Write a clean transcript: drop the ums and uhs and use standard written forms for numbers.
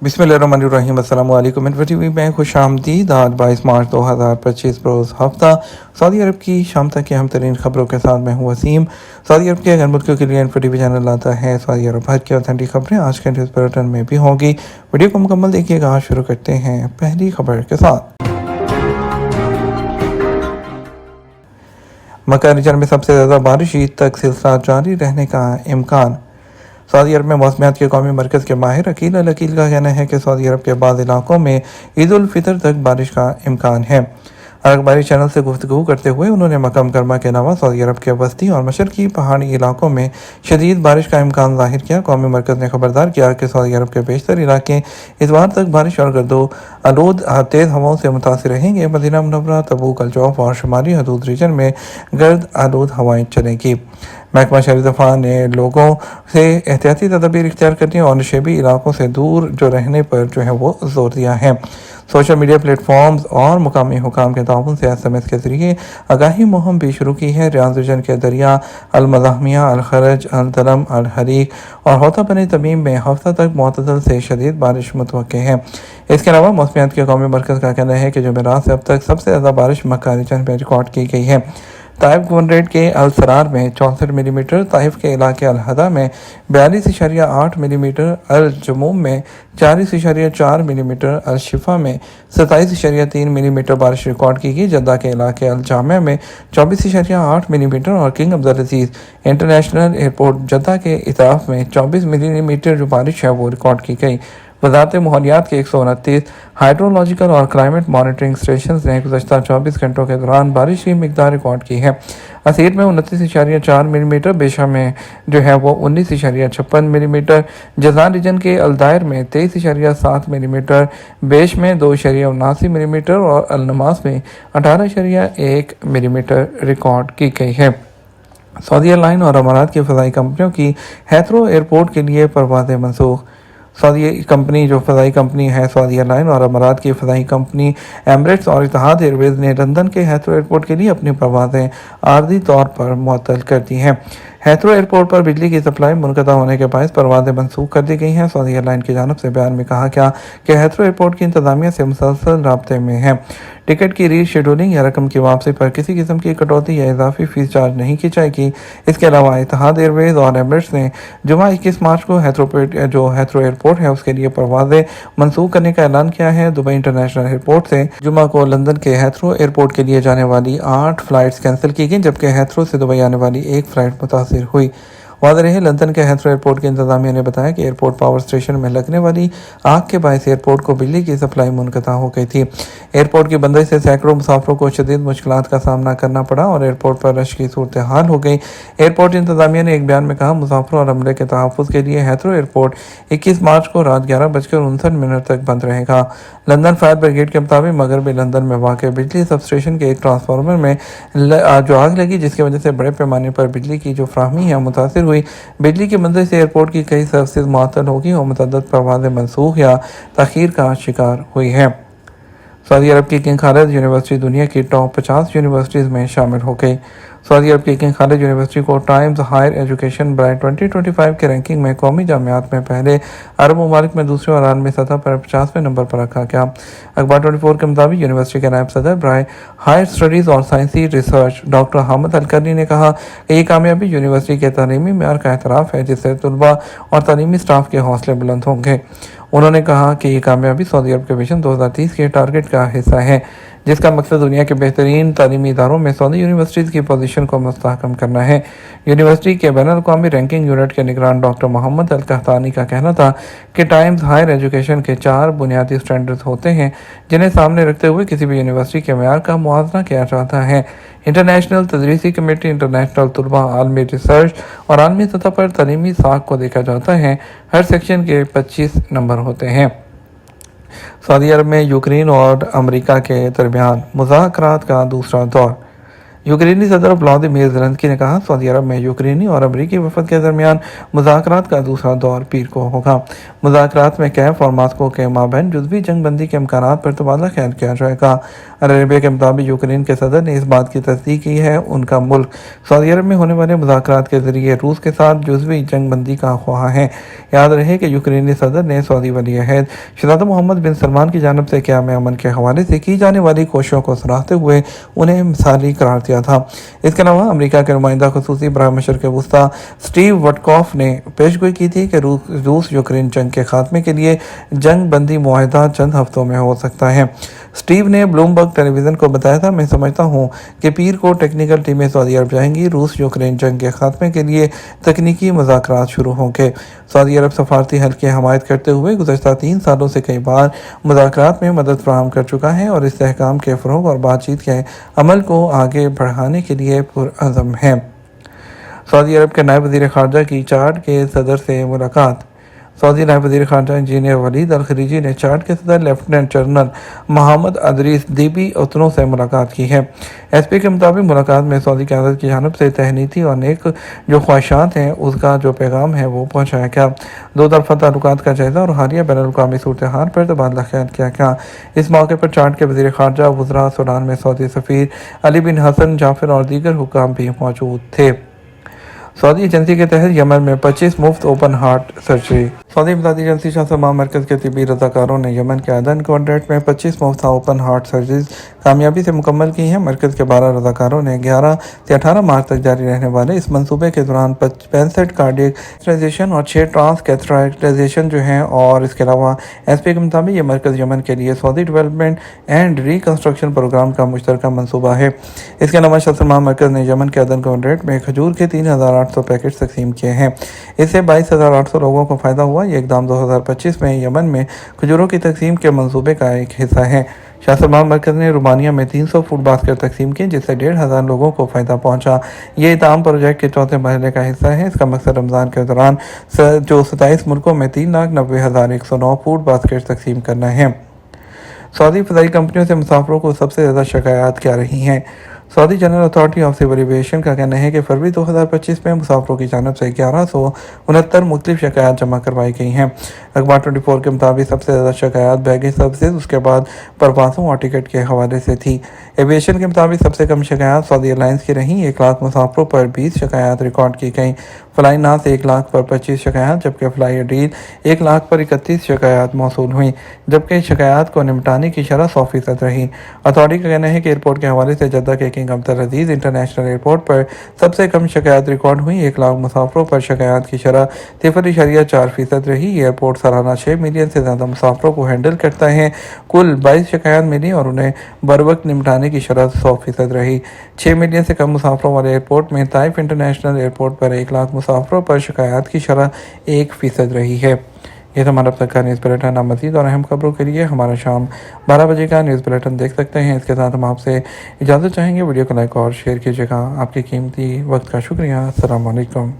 बिस्मिल्लाहिर्रहमानिर्रहीम। अस्सलाम वालेकुम। इन्फो टीवी में खुश आमदीद। आज 22 मार्च 2025 रोज़ हफ्ता सऊदी अरब की शाम तक की अहम तरीन खबरों के साथ मैं हूँ वसीम। सऊदी अरब के गैर मुल्कियों के लिए इन्फो टीवी चैनल लाता है सऊदी अरब भर की ऑथेंटिक खबरें। आज के न्यूज़ बुलेटिन में भी होगी, वीडियो को मुकम्मल देखिएगा। आज शुरू करते हैं पहली खबर के साथ। मक्का रीजन में सबसे ज़्यादा बारिश ईद तक सिलसिला जारी रहने का इम्कान। सऊदी अरब में मौसमियात के कौमी मरकज़ के माहिर अकील अल अकील का कहना है कि सऊदी अरब के बाद इलाकों में ईद उल फितर तक बारिश का इम्कान है। अखबारी चैनल से गुफ्तगू करते हुए उन्होंने मक्का मुकरमा के अलावा सऊदी अरब के वस्ती और मशरकी पहाड़ी इलाकों में शदीद बारिश का इम्कान ज़ाहिर किया। कौमी मरकज़ ने खबरदार किया कि सऊदी अरब के बेशतर इलाके इतवार तक बारिश और गर्दो आलूद तेज़ हवाओं से मुतासिर रहेंगे। मदीना मुनव्वरा, तबूक, अल-जौफ और शुमाली हदूद रीजन में गर्द आलूद हवाएं चलेंगी। महकमा शहरी दफा ने लोगों से एहतियाती तदबीर इख्तियार करने और नशेबी इलाकों से दूर रहने पर वो जोर दिया है। सोशल मीडिया प्लेटफॉर्म्स और मुकामी हुकाम के ताउन से SMS के जरिए आगाही मुहिम भी शुरू की है। रियाज रीजन के दरिया अल-मज़ाहमिया, अल-खरज, अल-तलम, अल-हरीक और होता बनी तमीम में हफ्ता तक मुतदल से शदीद बारिश मुतवक्के है। इसके अलावा मौसमियात के कौमी मरकज़ का कहना है कि जुमेरात से अब तक सबसे ज़्यादा बारिश मक्का रीजन में रिकॉर्ड की गई है। ताइफ गवर्नरेट के अल सरार में 64 मिलीमीटर, ताइफ के इलाके अल हदा में 42.8 मिलीमीटर, अल जमूम में 40.4 मिलीमीटर, अल शिफा में 27.3 मिलीमीटर बारिश रिकॉर्ड की गई। जद्दा के इलाके अल जामिया में 24.8 मिलीमीटर और किंग अब्दुल अजीज इंटरनेशनल एयरपोर्ट जद्दा के इताफ में 24 मिलीमीटर जो बारिश है वो रिकॉर्ड की गई। वज़ारत माहौलियात के 129 हाइड्रोलॉजिकल और क्लाइमेट मॉनिटरिंग स्टेशन ने गुज़श्ता 24 घंटों के दौरान बारिश की मिकदार रिकॉर्ड की है। असीर में 29.4 मिलीमीटर, बेशा में वो 19.56 मिलीमीटर, जज़ान रीजन के अलदायर में 23.7 मिलीमीटर, बेश में 2.79 मिलीमीटर और अलनमास में 18.1 मिलीमीटर रिकॉर्ड की गई है। सऊदी एयरलाइन और अमारात की फ़ज़ाई कंपनियों की हैथरो एयरपोर्ट के लिए परवाज़ें मनसूख। सऊदी कंपनी जो फ़ज़ाई कंपनी है सऊदी एयरलाइन और अमारात की फ़ज़ाई कंपनी एमरेट्स और इत्तेहाद एयरवेज़ ने लंदन के हैथरो एयरपोर्ट के लिए अपनी परवाज़ें आर्जी तौर पर मुअत्तल कर दी हैं। हैथरो एयरपोर्ट पर बिजली की सप्लाई मुनक़ता होने के बायस परवाज़ें मनसूख कर दी गई हैं। सऊदी एयरलाइन की जानिब से बयान में कहा गया कि हैथरो एयरपोर्ट की इंतज़ामिया से मुसलसल राब्ते में है। टिकट की रीशेड्यूलिंग या रकम की वापसी पर किसी किस्म की कटौती या इजाफी फ़ीस चार्ज नहीं की जाएगी। इसके अलावा इत्तेहाद एयरवेज़ और एमरेट्स ने जुमा 21 मार्च को हैथरो एयरपोर्ट है उसके लिए परवाज़ें मनसूख करने का ऐलान किया है। दुबई इंटरनेशनल एयरपोर्ट से जुमा को लंदन के हैथरो एयरपोर्ट के लिए जाने वाली 8 फ़्लाइट्स कैंसिल की गई, जबकि हैथरो से दुबई आने वाली 1 फ़्लाइट मुतासिर हुई। वाज़ेह रहे, लंदन के हैथरो एयरपोर्ट की इंतज़ामिया ने बताया कि एयरपोर्ट पावर स्टेशन में लगने वाली आग के बायस एयरपोर्ट को बिजली की सप्लाई मुनक़ता हो गई थी। एयरपोर्ट की बंदिश से सैकड़ों मुसाफिरों को शदीद मुश्किलात का सामना करना पड़ा और एयरपोर्ट पर रश की सूरत हाल हो गई। एयरपोर्ट इंतज़ामिया ने एक बयान में कहा, मुसाफिरों और अमले के तहफ़्फ़ुज़ के लिए हैथरो एयरपोर्ट 21 मार्च को रात 11:59 तक बंद रहेगा। लंदन फायर ब्रिगेड के मुताबिक मगरबी लंदन में वाक़ बिजली सब स्टेशन के एक ट्रांसफार्मर में जो आग लगी, जिसकी वजह से बड़े पैमाने पर बिजली की जो फ्राहमी है मुतासिर हुई। बिजली की मंदिर से एयरपोर्ट की कई सर्विसेज मुअत्तल होगी और मुतअद्दिद परवाज़ें मनसूख या तख़ीर का शिकार हुई है। सऊदी अरब की किंग खालिद यूनिवर्सिटी दुनिया की टॉप 50 यूनिवर्सिटीज़ में शामिल हो गई। सऊदी अरब की किंग खालिद यूनिवर्सिटी को टाइम्स हायर एजुकेशन बाय 2025 के रैंकिंग में कौमी जामियात में पहले, अरब ममालिक में दूसरे और आलमी सतह पर 50वें नंबर पर रखा गया। अखबार 24 के मुताबिक यूनिवर्सिटी के नायब सदर बराए हायर स्टडीज़ और साइंसी रिसर्च डॉक्टर हामिद अलकरनी ने कहा कि ये कामयाबी यूनिवर्सिटी के तालीमी मेयार का एतराफ़ है, जिससे तलबा और तालीमी स्टाफ के हौसले बुलंद होंगे। उन्होंने कहा कि ये कामयाबी सऊदी अरब के विजन 2030 के टारगेट का हिस्सा है, जिसका मकसद दुनिया के बेहतरीन तालीमी इदारों में सऊदी यूनिवर्सिटीज़ की पोजीशन को मुस्तहकम करना है। यूनिवर्सिटी के बैनुल-अक़वामी रैंकिंग यूनिट के निगरान डॉक्टर मोहम्मद अल-कहतानी का कहना था कि टाइम्स हायर एजुकेशन के 4 बुनियादी स्टैंडर्ड्स होते हैं, जिन्हें सामने रखते हुए किसी भी यूनिवर्सिटी के मेयार का मुआवजा किया जाता है। इंटरनेशनल तदरीसी कमेटी, इंटरनेशनल तलबा, आलमी रिसर्च और आलमी सतह पर तालीमी साख को देखा जाता है। हर सेक्शन के 25 नंबर होते हैं। सऊदी अरब में यूक्रेन और अमेरिका के दरमियान मुज़ाकरात का दूसरा दौर। यूक्रेनी सदर व्लादिमीर ज़ेलेंस्की ने कहा, सऊदी अरब में यूक्रेनी और अमरीकी वफद के दरमियान मुज़ाकरात का दूसरा दौर पीर को होगा। मुज़ाकरात में कैफ और मास्को के माबैन जुज़वी जंग बंदी के इम्कानात पर तबादला ख्याल किया जाएगा। अल अरबिया के मुताबिक यूक्रेन के सदर ने इस बात की तस्दीक की है उनका मुल्क सऊदी अरब में होने वाले मुज़ाकरात के जरिए रूस के साथ जुज़वी जंग बंदी का ख्वाह है। याद रहे कि यूक्रेनी सदर ने सऊदी वली अहद शहज़ादा मोहम्मद बिन सलमान की जानिब से क़याम अमन के हवाले से की जाने वाली कोशिशों को सराहते हुए उन्हें मिसाली करार दिया था। इसके अलावा अमेरिका के नुमाइंदा खुसूसी बराए मशरिक़ वुस्ता स्टीव वटकॉफ ने पेशगोई की थी कि रूस यूक्रेन जंग के खात्मे के लिए जंग बंदी मुआहदा चंद हफ्तों में हो सकता है। स्टीव ने ब्लूमबर्ग टेलीविज़न को बताया था, मैं समझता हूँ कि पीर को टेक्निकल टीमें सऊदी अरब जाएंगी। रूस यूक्रेन जंग के खात्मे के लिए तकनीकी मुज़ाकरात शुरू होंगे। सऊदी अरब सफारती हल की हमायत करते हुए गुज़श्ता 3 सालों से कई बार मुज़ाकरात में मदद फराहम कर चुका है और इस्तेहकाम के फ़रोग़ और बातचीत के अमल को आगे बढ़ाने के लिए पुरअज़म है। सऊदी अरब के नायब वज़ीर ख़ारजा की चाड के सदर से मुलाकात। सऊदी नायब वज़ीर ख़ारजा इंजीनियर वलीद अल खरीजी ने चाड के सदर लेफ्टिनेंट जनरल मोहम्मद अदरीस दीबी उतनों से मुलाकात की है। एसपी के मुताबिक मुलाकात में सऊदी क़यादत की जानिब से तहनीती और नेक जो ख्वाहिशात हैं उसका जो पैगाम है वो पहुँचाया गया। दो तरफ़ा ताल्लुकात का जायज़ा और हालिया बैनुल-अक़वामी सूरत-ए-हाल पर तबादला ख्याल किया गया। इस मौके पर चाड के वज़ीर ख़ारजा वुज़रा सूडान में सऊदी सफ़ीर अली बिन हसन जाफ़र और दीगर हुक्काम भी मौजूद थे। सऊदी एजेंसी के तहत यमन में 25 मुफ्त ओपन हार्ट सर्जरी। सऊदी इमदादी एजेंसी शाह सलमान मरकज़ के तिब्बी रज़ाकारों ने यमन के अदन कॉन्ट्रैक्ट में 25 मुफ्त ओपन हार्ट सर्जरीज कामयाबी से मुकम्मल की हैं। मरकज़ के 12 रज़ाकारों ने 11 से 18 मार्च तक जारी रहने वाले इस मंसूबे के दौरान 65 कार्डियक कैथेटराइजेशन और 6 ट्रांस कैथेटराइजेशन जो हैं। और इसके अलावा एसपी के मुताबिक ये मरकज़ यमन के लिए Saudi development and reconstruction programme का मुश्तरका मनसूबा है। इसके अलावा शाह सलमान मरकज़ ने यमन के अदन कॉन्ट्रैक्ट में खजूर के 3800 पैकेट तकसीम किए हैं। इससे 22,800 लोगों को फ़ायदा हुआ। ये इक़दाम 2025 में यमन में खजूरों की तकसीम के मंसूबे का एक हिस्सा है। शाह सलमान मरकज़ ने रोमानिया में 300 फूड बास्केट तकसीम की जिससे 1,500 लोगों को फ़ायदा पहुंचा। ये इक़दाम प्रोजेक्ट के चौथे मरहले का हिस्सा है। इसका मकसद रमज़ान के दौरान जो 27 मुल्कों में 3,90,109 फूड बास्केट तकसीम करना है। सऊदी फ़ज़ाई कंपनियों से मुसाफिरों को सबसे ज़्यादा शिकायत क्या रही हैं। Saudi general authority of civil aviation का कहना है कि फरवरी 2025 में मुसाफिरों की जानिब से 1169 मुख्तलिफ शिकायत जमा करवाई गई हैं। अखबार 24 के मुताबिक सबसे ज़्यादा शिकायत बैगेज सर्विसेज, उसके बाद परवासों और टिकट के हवाले से थी। एविएशन के मुताबिक सबसे कम शिकायत सऊदी एयरलाइंस की रहीं। 1 लाख मुसाफिरों पर 20 शिकायत रिकॉर्ड की गई। फ्लाई नास 1 लाख पर 25 शिकायत, जबकि फ्लाई डील 1 लाख पर 31 शिकायत मौसूल हुई, जबकि शिकायत को निपटाने की शरह 100% रही। अथॉरिटी का कहना है कि एयरपोर्ट के हवाले से जद्दा के किंग अब्दुल अजीज़ इंटरनेशनल एयरपोर्ट पर सबसे कम शिकायत रिकॉर्ड हुई। 1 लाख मुसाफिरों पर शिकायत की शरह 0.4% रही। एयरपोर्ट सालाना 6 मिलियन से ज़्यादा मुसाफिरों को हैंडल करता है। कुल 22 शिकायत मिली और उन्हें बरवक्त निपटाने की शरह 100% रही। 6 मिलियन से कम मुसाफिरों वाले एयरपोर्ट में ताइफ इंटरनेशनल एयरपोर्ट पर 1 लाख मुसाफिरों पर शिकायत की शरह 1% रही है। ये तो हमारा अब तक का न्यूज़ बुलेटिन। आप मज़ीद और अहम खबरों के लिए हमारा शाम 12 बजे का न्यूज़ बुलेटिन देख सकते हैं। इसके साथ हम आपसे इजाज़त चाहेंगे। वीडियो को लाइक और शेयर कीजिएगा। आपकी कीमती वक्त का शुक्रिया। अस्सलाम वालेकुम।